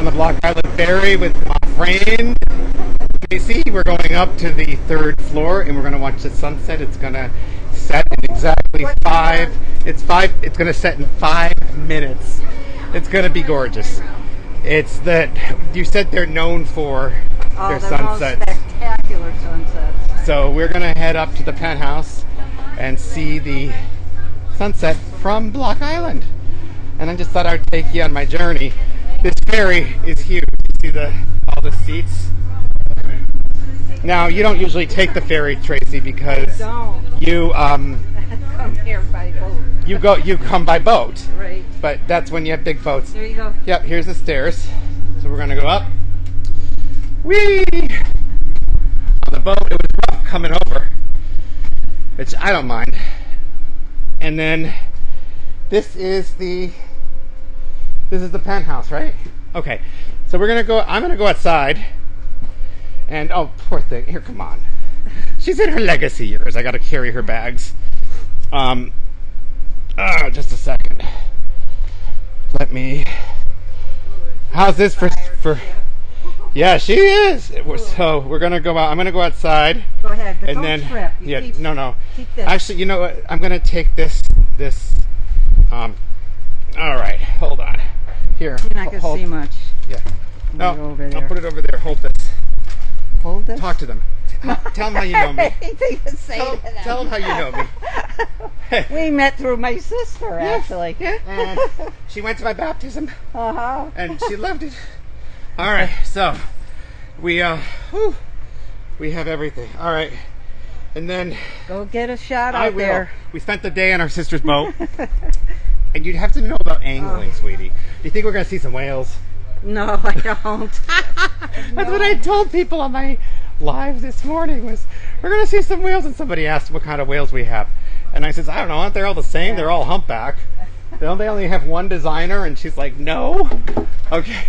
the Block Island Ferry with my friend Casey. We're going up to the 3rd floor and we're going to watch the sunset. It's going to set in exactly It's going to set in 5 minutes. It's going to be gorgeous. It's that you said they're known for their sunsets. Most spectacular sunsets. So we're going to head up to the penthouse and see the sunset from Block Island. And I just thought I'd take you on my journey. This ferry is huge. You see all the seats? Now, you don't usually take the ferry, Tracy, because you come here by boat. You come by boat. Right. But that's when you have big boats. There you go. Yep, here's the stairs. So we're going to go up. Whee! On the boat, it was rough coming over, which I don't mind. And then this is the penthouse, right? Okay. So I'm going to go outside. And, oh, poor thing. Here, come on. She's in her legacy years. I got to carry her bags. Just a second. How's this for yeah, she is. So we're going to go out. I'm going to go outside. Go ahead. But and don't then, trip. No. Keep this. Actually, you know what? I'm going to take this, all right. Hold on. Here. You're not going to see much. Yeah. No, over there. I'll put it over there. Hold this. Hold this? Talk to them. Tell them how you know me. Tell them how you know me. We met through my sister, actually. And she went to my baptism. Uh-huh. And she loved it. All right, so we have everything. All right, and then go get a shot out there. We spent the day on our sister's boat, and you'd have to know about angling, sweetie. Do you think we're gonna see some whales? No, I don't. That's what I told people on my live this morning. Was we're gonna see some whales, and somebody asked what kind of whales we have, and I says I don't know. Aren't they all the same? They're all humpback. Don't they only have one designer? And she's like, no. Okay.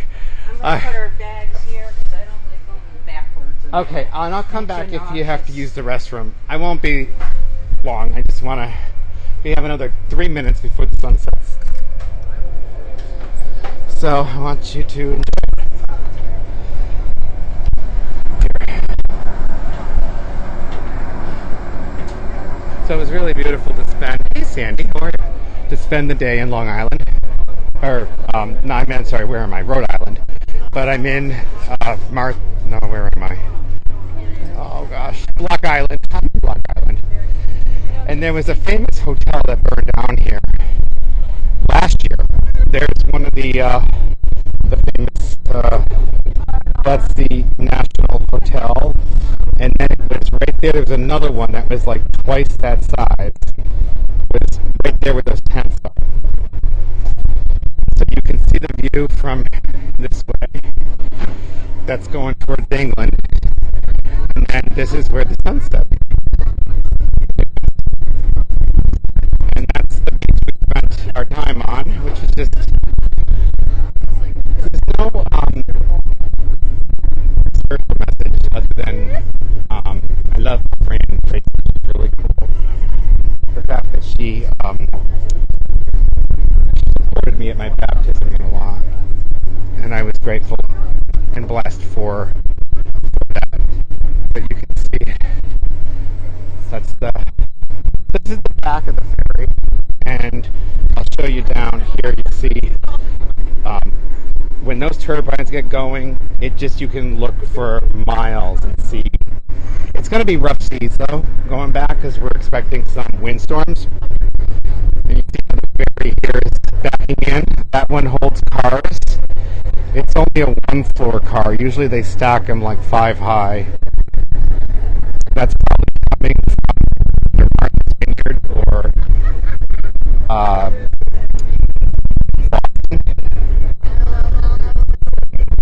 I'm going to put our bags here because I don't like going backwards. Okay, and I'll come back if you have to use the restroom. I won't be long. I just want to... We have another 3 minutes before the sun sets. So, I want you to enjoy it. Here. So it was really beautiful to spend... Hey, Sandy, how are you? To spend the day in Long Island. Or, where am I? Rhode Island. But I'm in where am I? Oh gosh, Block Island. Block Island. And there was a famous hotel that burned down here last year. There's one of the famous, that's the National Hotel. And then it was right there was another one that was like twice that size. It was right there where those tents are. So you can see the view from this way. That's going towards England. And then this is where the sun sets. And that's the beach we spent our time on, which is just... There's no spiritual message other than I love my friend Tracy. She's really cool. The fact that she supported me at my baptism in a lot, and I was grateful and blessed for that. But you can see this is the back of the ferry, and I'll show you down here. You see when those turbines get going, you can look for miles and see. It's going to be rough seas though going back because we're expecting some windstorms. And you see the ferry here is backing in. That one holds cars. It's only a 1-floor car. Usually they stack them like 5 high. That's probably coming from either Martha's Vineyard or Boston.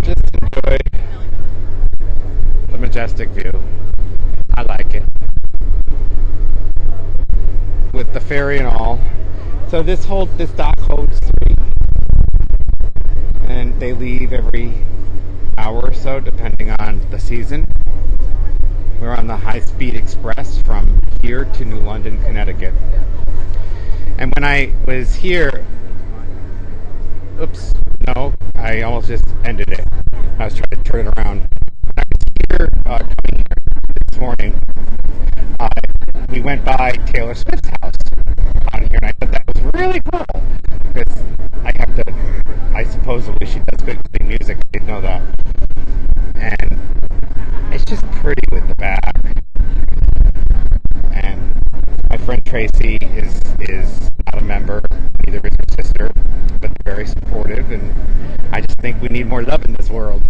Just enjoy the majestic view. I like it. With the ferry and all. So this dock holds 3. And they leave every hour or so, depending on the season. We're on the high-speed express from here to New London, Connecticut. And when I was here, No, I almost just ended it. I was trying to turn it around. I was here coming here this morning. We went by Taylor Swift's house on here, and I thought that was really cool because I supposedly she does good music. I didn't know that, and it's just pretty with the back. And my friend Tracy is not a member, neither is her sister, but they're very supportive, and I just think we need more love in this world.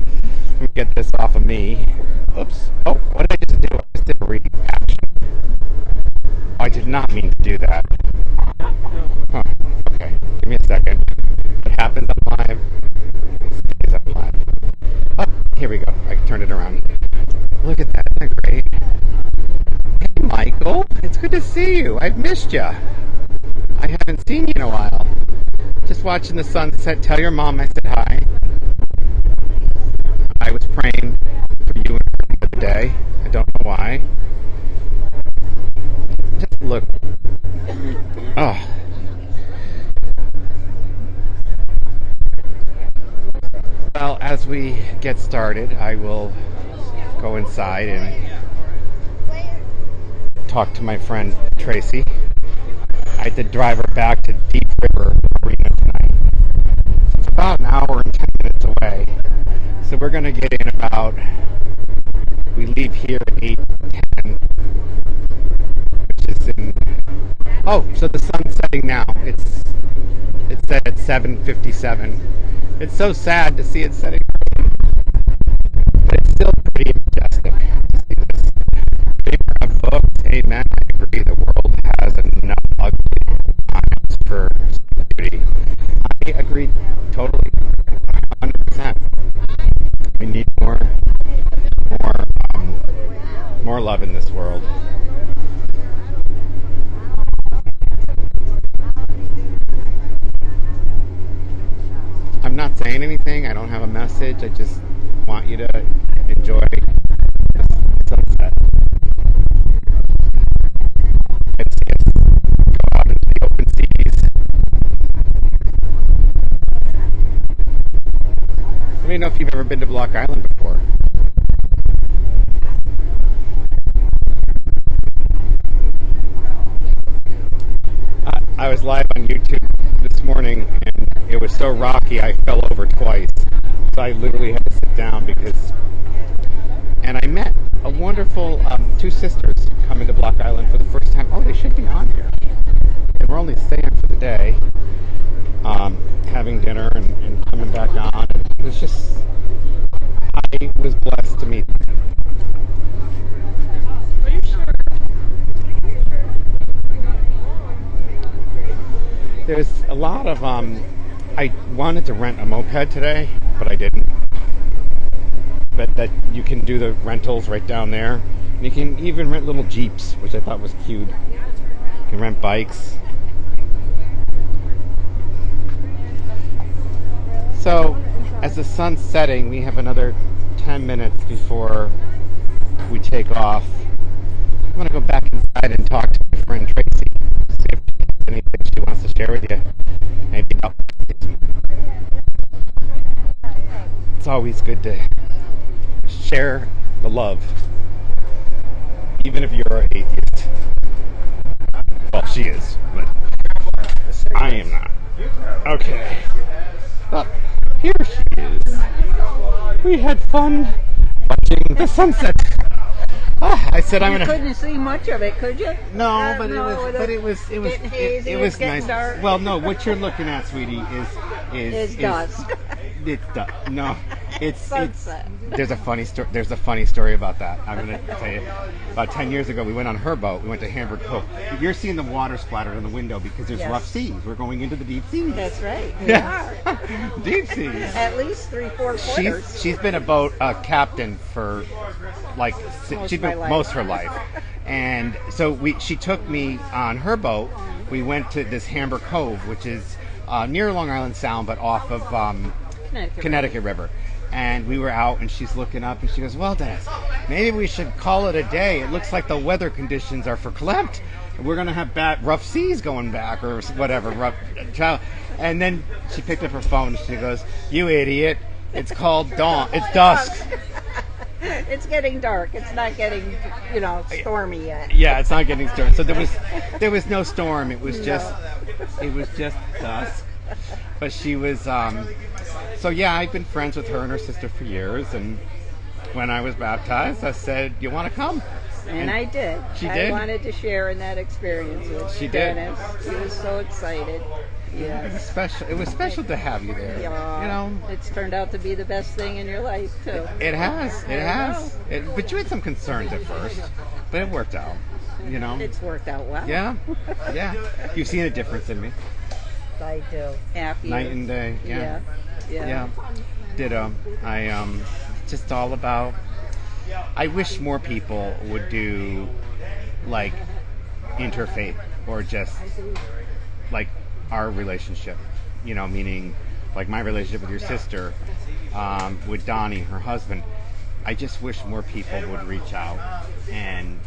Let me get this off of me. Oops. Oh, what did I just do? I just did a reaction. I did not mean to do that. Huh. Okay. Give me a second. What happens on live stays up live. Oh, here we go. I turned it around. Look at that. Isn't that great? Hey, Michael. It's good to see you. I've missed you. I haven't seen you in a while. Just watching the sunset. Tell your mom I said hi. I was praying for you and her the other day. I don't know why. Just look. Oh. Well, as we get started, I will go inside and talk to my friend Tracy. I had to drive her back to Deep River Arena tonight. It's about an hour and 10 minutes away. So we're going to get in about, we leave here at 8:10, which is in, oh, so the sun's setting now. It's set at 7:57. It's so sad to see it setting early, but it's still pretty majestic to see this. Favorite books, amen, I agree, the world has enough ugly times for beauty. I agree totally, 100%. We need more love in this world. I'm not saying anything. I don't have a message. I just want you to enjoy the sunset. And see us go out into the open seas. Let me know if you've ever been to Block Island before. I was live on YouTube this morning, and it was so rocky I fell over twice. So I literally had to sit down and I met a wonderful two sisters coming to Block Island for the first time. Oh, they should be on here. They were only staying for the day, having dinner and coming back on. And it was just, I was blessed to meet them. Are you sure? There's a lot of, I wanted to rent a moped today, but I didn't. But that you can do the rentals right down there. And you can even rent little Jeeps, which I thought was cute. You can rent bikes. So, as the sun's setting, we have another 10 minutes before we take off. I'm going to go back inside and talk to my friend Tracy. See if she has anything she wants to share with you. Maybe about atheism. It's always good to share the love, even if you're an atheist. Well, she is, but I am not. Okay. Oh, here she is. We had fun watching the sunset. I said I'm gonna. You couldn't see much of it, could you? No, but it was getting nice. dark. Well, no, what you're looking at, sweetie, It's dusk. It's no, it's Sunset. There's a funny story. There's a funny story about that. I'm gonna tell you. About 10 years ago, we went on her boat. We went to Hamburg Cove. You're seeing the water splattered on the window because there's Yes. rough seas. We're going into the deep seas. That's right. We Yeah. are. Deep seas. At least 3-4 quarters. She's been a boat captain for like she's been most of her life, and so she took me on her boat. We went to this Hamburg Cove, which is near Long Island Sound, but off of Connecticut River. And we were out, and she's looking up, and she goes, "Well, Dennis, maybe we should call it a day. It looks like the weather conditions are verklempt. We're going to have rough seas going back, or whatever. And then she picked up her phone and she goes, "You idiot! It's called dawn. It's dusk." It's getting dark. It's not getting, stormy yet. Yeah, it's not getting stormy. So there was no storm. It was just dusk. But she was. So yeah, I've been friends with her and her sister for years. And when I was baptized, I said, "You want to come?" And I did. She did? I wanted to share in that experience with She did. Dennis. He was so excited. It was special. It was special to have you there. Yeah. It's turned out to be the best thing in your life too. It has. But you had some concerns at first, but it worked out. It's worked out well. Yeah. You've seen a difference in me. I do. Happy. Night and day. Yeah. Ditto. Just all about. I wish more people would do like interfaith or just like our relationship, meaning like my relationship with your sister, with Donnie, her husband. I just wish more people would reach out and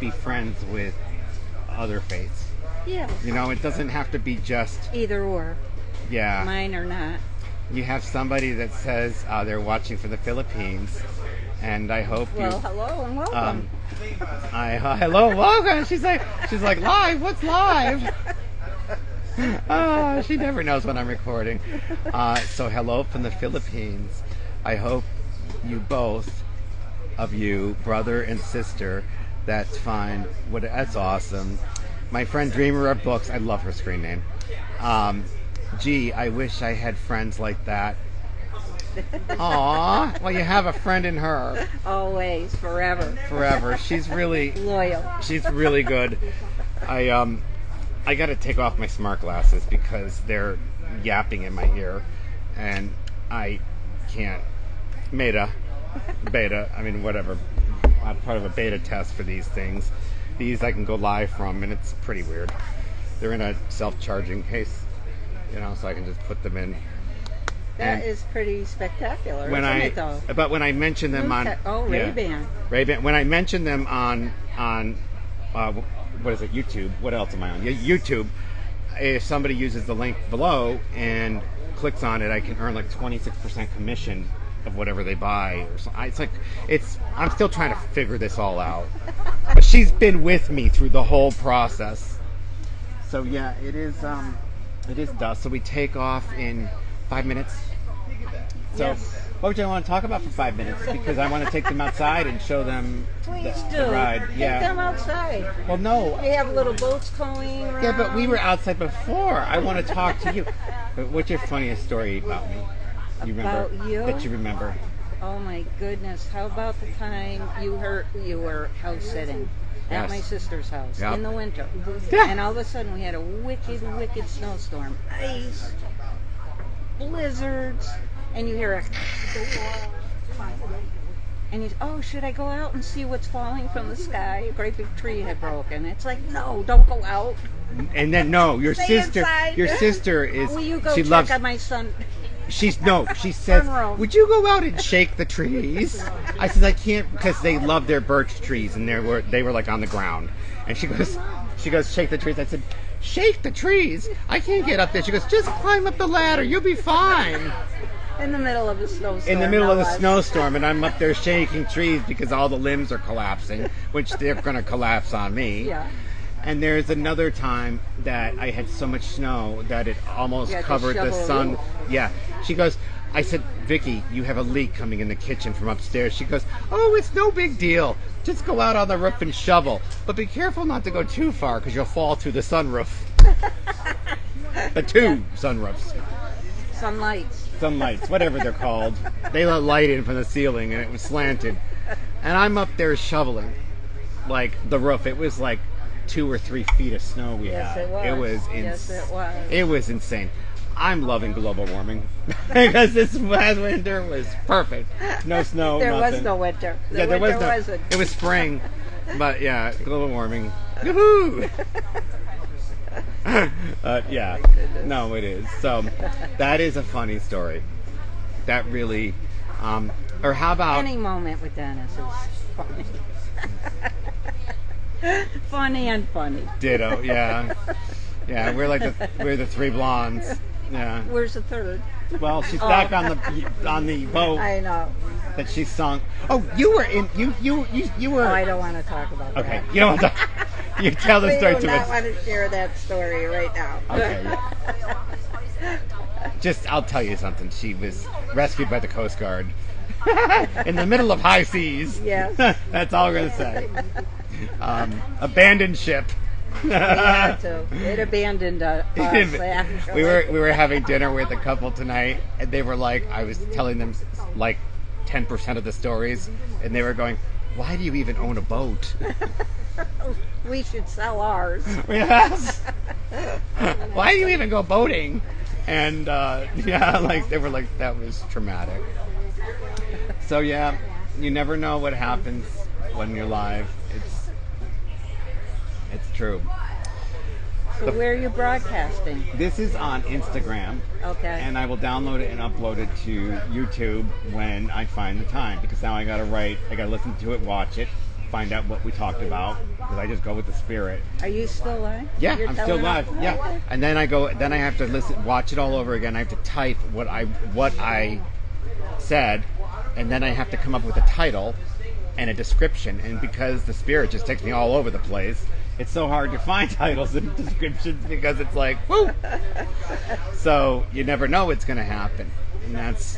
be friends with other faiths. Yeah. It doesn't have to be just either or. Yeah. Mine or not. You have somebody that says they're watching from the Philippines, and I hope you. Well, hello and welcome. Hello, welcome. She's like live. What's live? She never knows when I'm recording. So hello from the Philippines. I hope you both of you, brother and sister. That's fine. That's awesome. My friend Dreamer of Books. I love her screen name. Gee, I wish I had friends like that. Aw, well, you have a friend in her. Always, forever. She's really loyal. She's really good. I got to take off my smart glasses because they're yapping in my ear, and I can't. Beta. I mean, whatever. I'm part of a beta test for these things. These I can go live from, and it's pretty weird. They're in a self-charging case, so I can just put them in. That is pretty spectacular, isn't it, though? But when I mention them Ray-Ban. Ray-Ban. When I mention them on what is it? YouTube. What else am I on? YouTube. If somebody uses the link below and clicks on it, I can earn like 26% commission of whatever they buy. Or something. I'm still trying to figure this all out. But she's been with me through the whole process. So yeah, it is dusk. So we take off in 5 minutes. So yes. What would you want to talk about for 5 minutes? Because I want to take them outside and show them the ride. Take them outside. Well, no. We have little boats going around. Yeah, but we were outside before. I want to talk to you. But what's your funniest story about me? About you? That you remember? Oh my goodness! How about the time you were house sitting at my sister's house in the winter, and all of a sudden we had a wicked snowstorm, ice, blizzards, and you hear a and you should I go out and see what's falling from the sky? A great big tree had broken. It's like, no, don't go out. And then your sister is. Will you go she check loves, on my son? She says, would you go out and shake the trees? I said, I can't, because they love their birch trees, and they were like on the ground. And she goes, shake the trees. I said, shake the trees? I can't get up there. She goes, just climb up the ladder. You'll be fine. In the middle of a snowstorm. In the middle of the snowstorm, and I'm up there shaking trees because all the limbs are collapsing, which they're going to collapse on me. Yeah. And there's another time that I had so much snow that it almost covered the sun. Roof. Yeah. She goes, I said, Vicky, you have a leak coming in the kitchen from upstairs. She goes, oh, it's no big deal. Just go out on the roof and shovel. But be careful not to go too far because you'll fall through the sunroof. The two sunroofs. Sunlights, whatever they're called. They let light in from the ceiling and it was slanted. And I'm up there shoveling like the roof. It was like 2 or 3 feet of snow we had. It was. Yes, it was. It was insane. I'm loving global warming because this last winter was perfect. No snow. There nothing. Was no winter. There wasn't. It was spring, but yeah, global warming. Woohoo! Yeah, no, it is. So that is a funny story. That really, or how about any moment with Dennis is funny. Funny and funny. Ditto, yeah. Yeah, we're the three blondes. Yeah. Where's the third? Well, she's back on the boat I know. that she sunk. Oh, you were in. You were. Oh, I don't want to talk about that. Okay, you don't want to. You tell the story We do to not us. want to share that story right now. Okay. I'll tell you something. She was rescued by the Coast Guard in the middle of high seas. Yes. That's all we're gonna say. Abandoned ship. We had to. It abandoned us, actually. We were having dinner with a couple tonight, and they were like, I was telling them like 10% of the stories, and they were going, "Why do you even own a boat?" We should sell ours. Yes. Why do you even go boating? And like they were like, that was traumatic. So yeah, you never know what happens when you're live. It's true. So where are you broadcasting? This is on Instagram. Okay. And I will download it and upload it to YouTube when I find the time. Because now I gotta listen to it, watch it, find out what we talked about. Because I just go with the spirit. Are you still live? Yeah, You're I'm still telling us? live. Yeah. And then I have to watch it all over again. I have to type what I said, and then I have to come up with a title and a description. And because the spirit just takes me all over the place, it's so hard to find titles and descriptions because it's like, whoo! So you never know what's going to happen. And that's,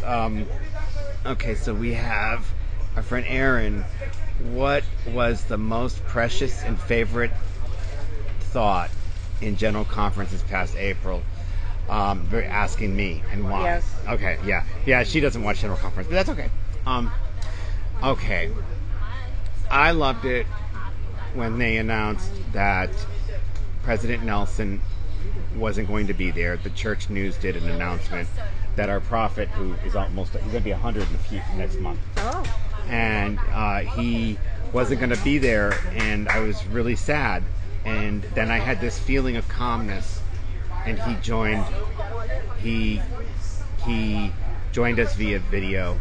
okay, so we have our friend Aaron. What was the most precious and favorite thought in General Conference this past April? They're asking me, and why. Yes. Okay, yeah. Yeah, she doesn't watch General Conference, but that's okay. Okay. I loved it when they announced that President Nelson wasn't going to be there. The church news did an announcement that our prophet, who is he's going to be 100 next month. Oh. And he wasn't going to be there, and I was really sad. And then I had this feeling of calmness, and he joined us via video,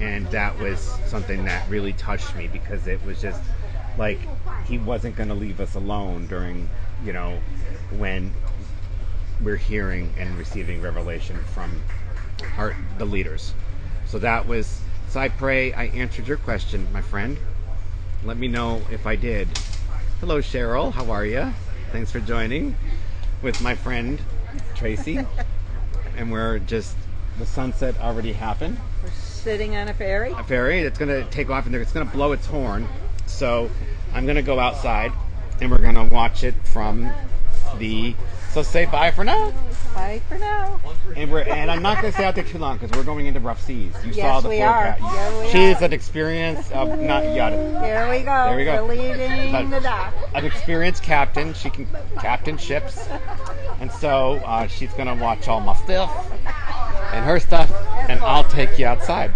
and that was something that really touched me because it was just like he wasn't going to leave us alone during, when we're hearing and receiving revelation from the leaders. So I pray I answered your question, my friend. Let me know if I did. Hello, Cheryl. How are you? Thanks for joining with my friend Tracy. And the sunset already happened. We're sitting on a ferry. A ferry that's going to take off and it's going to blow its horn. So I'm going to go outside and we're going to watch it from so say bye for now. Bye for now. And I'm not going to stay out there too long because we're going into rough seas. You saw the we are. forecast. Yeah, we She's are. an experience of not yada. Here we go. There we go. We're leaving the dock. An experienced captain. She can captain ships. And so she's going to watch all my stuff and her stuff, and I'll take you outside.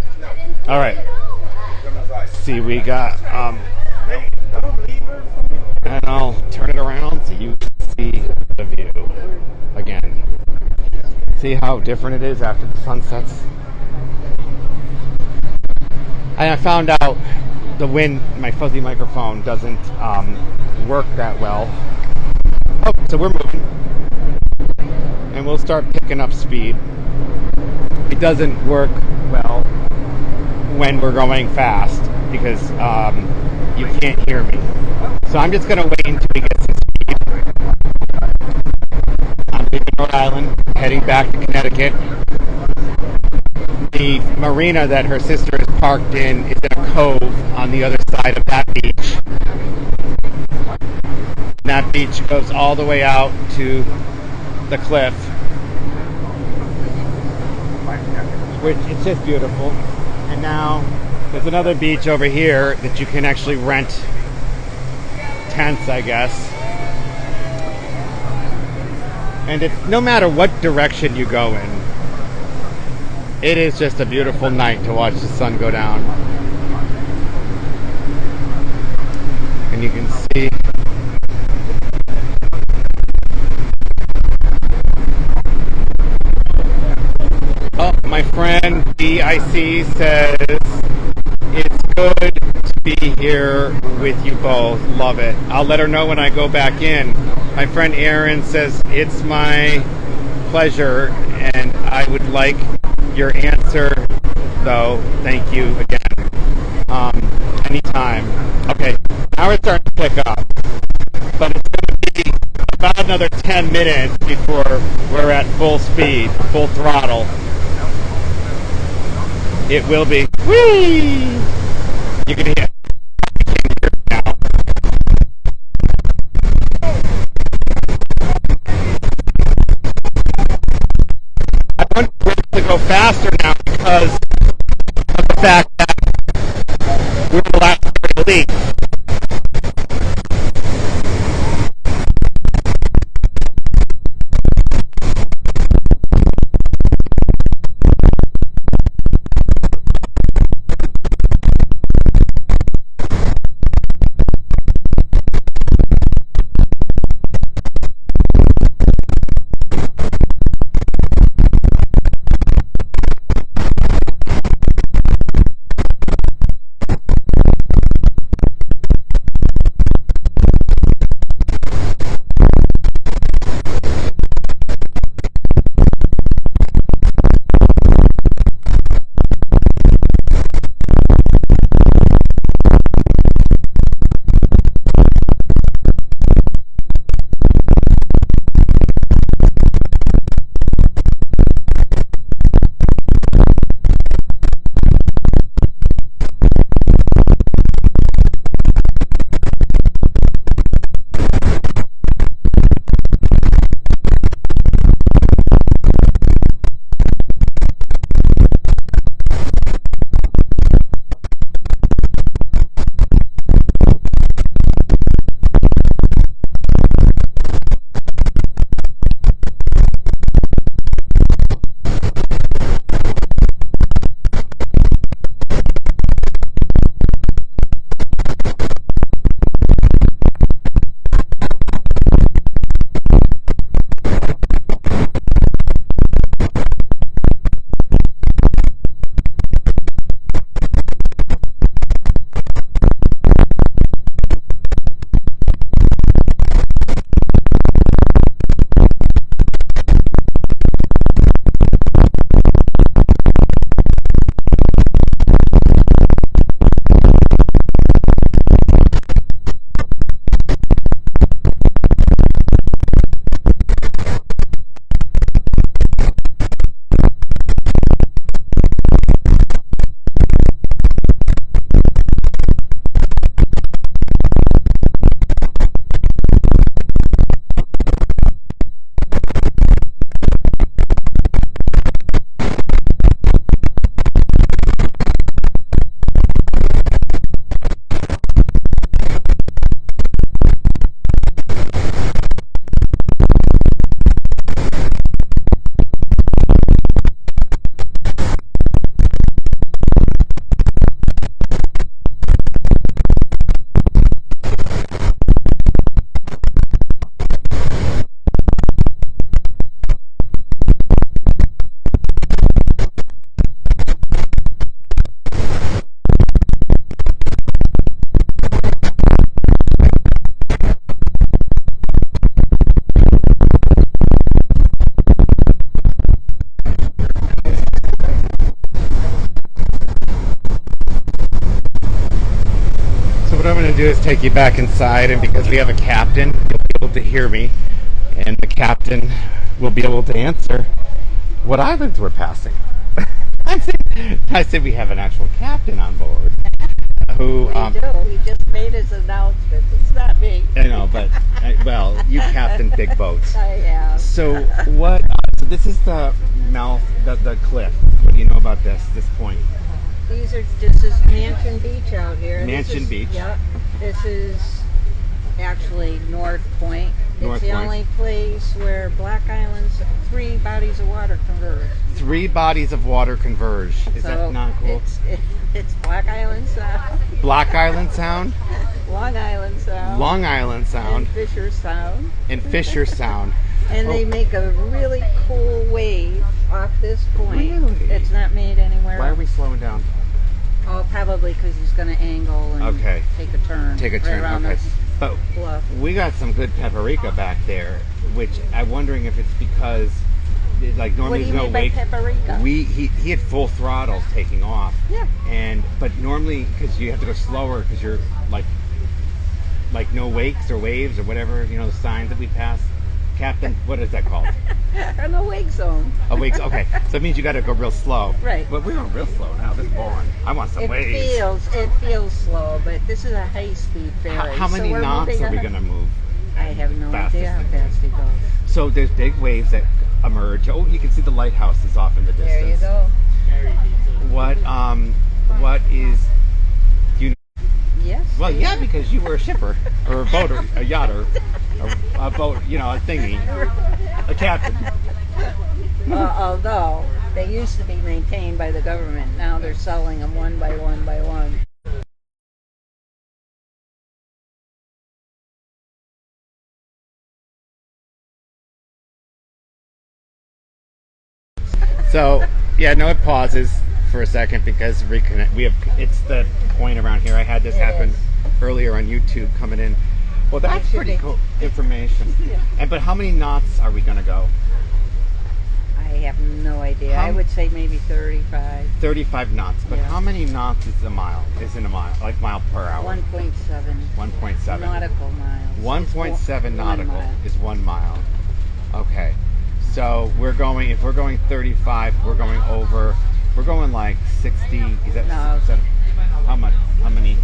All right. See, we got, and I'll turn it around so you can see the view again. See how different it is after the sun sets? And I found out the wind, my fuzzy microphone doesn't work that well. Oh, so we're moving. And we'll start picking up speed. It doesn't work well when we're going fast because you can't hear me. So I'm just going to wait until we get some speed. I'm leaving Rhode Island, heading back to Connecticut. The marina that her sister is parked in is in a cove on the other side of that beach. That beach goes all the way out to the cliff, which is just beautiful. And now there's another beach over here that you can actually rent tents, I guess. And it's no matter what direction you go in, it is just a beautiful night to watch the sun go down. And you can see my friend DIC says it's good to be here with you both. Love it. I'll let her know when I go back in. My friend Aaron says it's my pleasure, and I would like your answer, though. Thank you again. Anytime. Okay, now we're starting to pick up, but it's going to be about another 10 minutes before we're at full speed, full throttle. It will be. Whee! You can hear. Now. I want to go faster now because of the fact that we're the last to leak. Do is take you back inside, and because we have a captain, you'll be able to hear me, and the captain will be able to answer what islands we're passing. I said we have an actual captain on board who We do. He just made his announcement. It's not me. I know, but well, you captain big boats. I am. So what? So this is the mouth, the cliff. What do you know about this point? This is Mansion Beach out here. Mansion Beach. Yep. This is actually North Point. It's the only place where Black Island's 3 bodies of water converge. 3 bodies of water converge. Is that not cool? It's Black Island Sound. Black Island Sound. Long Island Sound. Long Island Sound. And Fisher Sound. And Fisher Sound. And they make a really cool wave off this point. Really? It's not made anywhere. Why are we slowing down? Oh, probably because he's going to angle and take a turn. Take a turn, right okay. But bluff. we got some good paprika back there, which I'm wondering if it's because What normally do you there's no mean by wake. paprika? He had full throttle taking off. Yeah. But normally because you have to go slower because you're like no wakes or waves or whatever, the signs that we pass. Captain, what is that called? On the wake zone. A wake. Okay, so it means you got to go real slow. Right. But we're going real slow now. This is boring. I want some waves. It feels slow, but this is a high speed ferry. How many knots are we going to move? I have no Fastest idea how thing. fast it goes. So there's big waves that emerge. Oh, you can see the lighthouses off in the distance. There you go. What is? Yes. Well, yeah, because you were a shipper or a boater, a yachter, a boat, a thingy, a captain. Although they used to be maintained by the government, now they're selling them one by one by one. So yeah, no, it pauses for a second because reconnect. It's the point around here. I had this happen earlier on YouTube coming in. Well, that's pretty cool information. But how many knots are we going to go? I have no idea. I would say maybe 35. 35 knots. But Yeah. how many knots is a mile? Is in a mile, like mile per hour? 1.7. 1.7 nautical miles. 1.7 nautical mile. is 1 mile. Okay. So if we're going 35, we're going like 60. Is that No. how many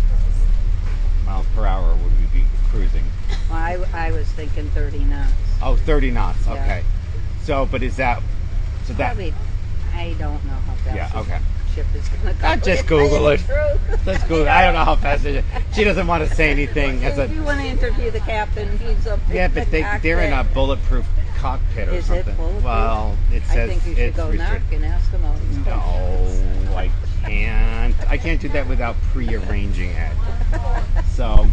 miles per hour would we be cruising? Well, I was thinking 30 knots. Oh, 30 knots. Yeah. Okay. So, but is that Probably, I don't know how fast Yeah, okay. the ship is going to go. Just Google it. Let's Google it. I don't know how fast it is. She doesn't want to say anything. If you want to interview the captain, he's up in Yeah, but the they're in a cockpit. bulletproof cockpit or Is something. it bulletproof? Well, it says I think you should it's go knock restricted. and ask them out. No, I can't. I can't do that without pre-arranging it. So,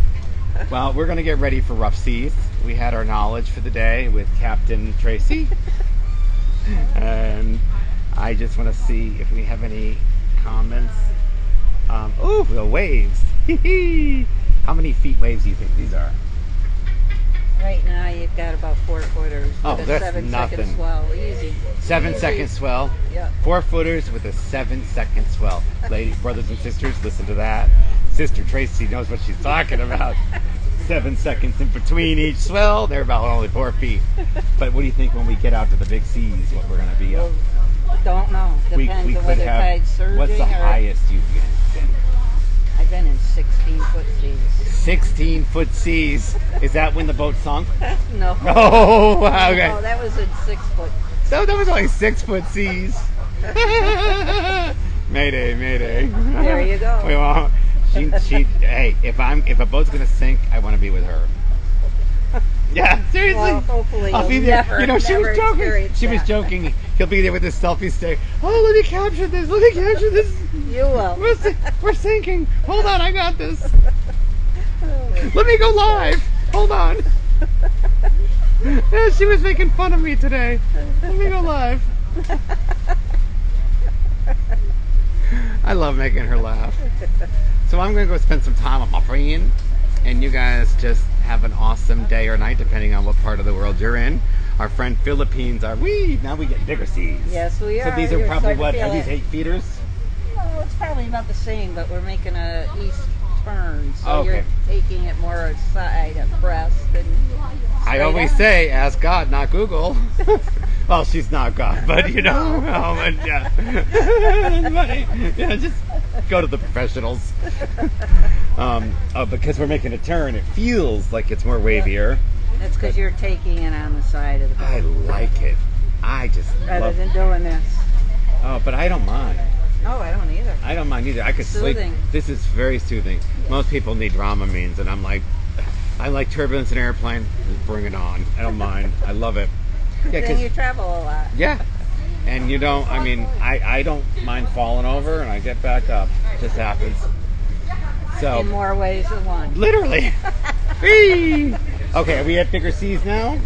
well, we're going to get ready for rough seas. We had our knowledge for the day with Captain Tracy. And I just want to see if we have any comments. Oh, the waves. How many feet waves do you think these are? Right now, you've got about 4 footers Oh, with a that's 7-second nothing. swell. Easy. 7-second swell. Yeah. 4 footers with a 7-second swell. Ladies, brothers and sisters, listen to that. Sister Tracy knows what she's talking about. 7 seconds in between each swell. They're about only 4 feet. But what do you think when we get out to the big seas? What we're going to be up? Don't know. Depends We on could whether have. tide's surging What's the or... highest you've been? I've been in 16-foot seas. 16-foot seas. Is that when the boat sunk? No. Oh, okay. No, that was in 6-foot. So that was only 6-foot seas. Mayday, mayday. There you go. We won't. Hey, if a boat's gonna sink, I want to be with her. Yeah, seriously. Well, hopefully I'll be you'll there. never, She was never joking. experience She was that. joking. He'll be there with his selfie stick. Oh, let me capture this. Let me capture this. You will. We're sinking. Hold on, I got this. Let me go live. Hold on. Yeah, she was making fun of me today. Let me go live. I love making her laugh. So I'm going to go spend some time with my friend, and you guys just have an awesome day or night, depending on what part of the world you're in. Our friend Philippines now we get bigger seas. Yes, we are. So these are You're probably starting to what, are feel these it. 8-feeters? No, it's probably about the same, but we're making a east turn, so Okay. you're taking it more side abreast than I straight always on. say, ask God, not Google. Well, she's not God, but you know, but, yeah. But, yeah, just go to the professionals. Because we're making a turn, it feels like it's more wavier. That's because you're taking it on the side of the boat. I like it. I just rather love it. than doing this. Oh, but I don't mind. No, I don't either. I don't mind either. I could Soothing. sleep. This is very soothing. Most people need Dramamines, and I'm like, I like turbulence in an airplane. Just bring it on. I don't mind. I love it. Yeah, Then you 'cause- travel a lot. yeah. And you don't, I mean, I don't mind falling over, and I get back up. It just happens. So, In more ways than one. literally. Whee! Okay, are we at bigger seas now?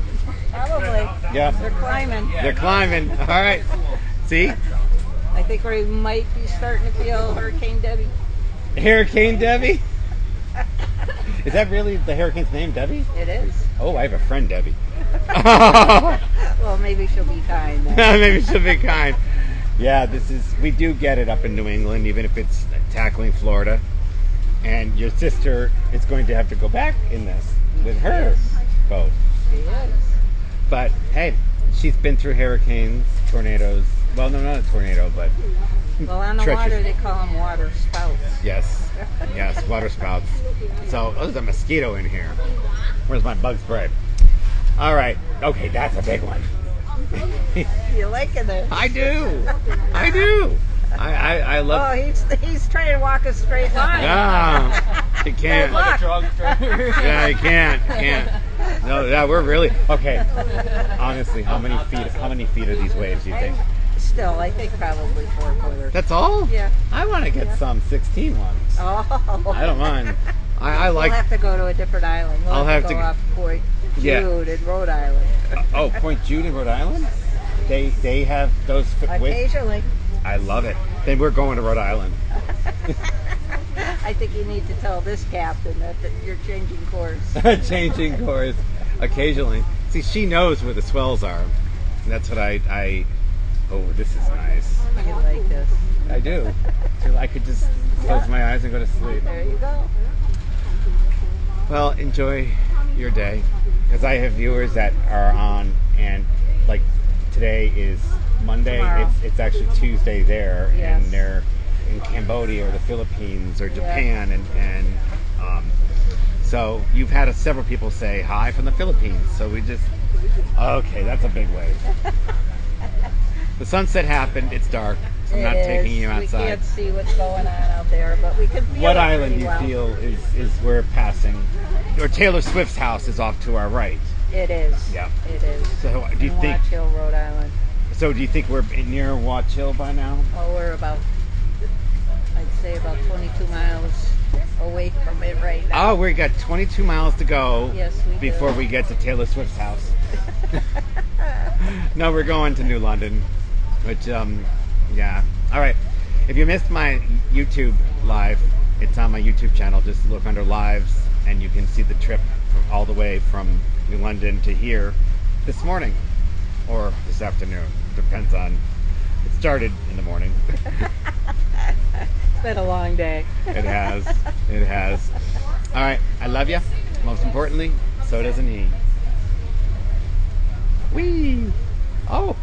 Probably. Yeah. They're climbing. They're climbing. All right. See? I think we might be starting to feel Hurricane Debbie. Hurricane Debbie? Is that really the hurricane's name, Debbie? It is. Oh, I have a friend, Debbie. Well, maybe she'll be kind then. Maybe she'll be kind. Yeah, we do get it up in New England, even if it's tackling Florida. And your sister is going to have to go back in this with her boat. She is. But hey, she's been through hurricanes, tornadoes. Well, no, not a tornado, but Well, on the treacherous. water, they call them water spouts. Yes, water spouts. So, there's a mosquito in here. Where's my bug spray? All right. Okay, that's a big one. You liking it? I do. I love. Oh, he's trying to walk a straight line. Yeah, he can't. Good luck. Yeah, he can't. No, yeah, we're really okay. Honestly, how many feet are these waves? Do you think? Still, I think probably 4-footers. That's all? Yeah. I want to get some 16 ones. Oh. I don't mind. I like. We'll have to go to a different island. We'll I'll have to have go to- off Point Yeah. Jude in Rhode Island. Oh, Point Jude in Rhode Island? They have those waves. Occasionally. I love it. Then we're going to Rhode Island. I think you need to tell this captain that you're changing course. Changing course occasionally. See, she knows where the swells are. And that's what I. Oh, this is nice. You like this. I do. I could just close my eyes and go to sleep. There you go. Well, enjoy your day, because I have viewers that are on, and like today is Monday. Tomorrow. It's actually Tuesday there, Yes. and they're in Cambodia or the Philippines or Japan, and so you've had several people say hi from the Philippines. So okay, that's a big wave. The sunset happened. It's dark. So I'm not taking you outside. We can't see what's going on out there, but we can feel What it island do pretty you well. feel is we're passing? Or Taylor Swift's house is off to our right. It is. Yeah. It is. So do you In think? Watch Hill, Rhode Island. So do you think we're near Watch Hill by now? Oh, we're about, I'd say about 22 miles away from it right now. Oh, we got 22 miles to go. Yes, we do. Before we get to Taylor Swift's house. No, we're going to New London, which yeah. All right. If you missed my YouTube live, it's on my YouTube channel. Just look under lives, and you can see the trip all the way from New London to here this morning or this afternoon. Depends on. It started in the morning. It's been a long day. It has. It has. All right. I love you. Most importantly, so doesn't he. Whee! Oh.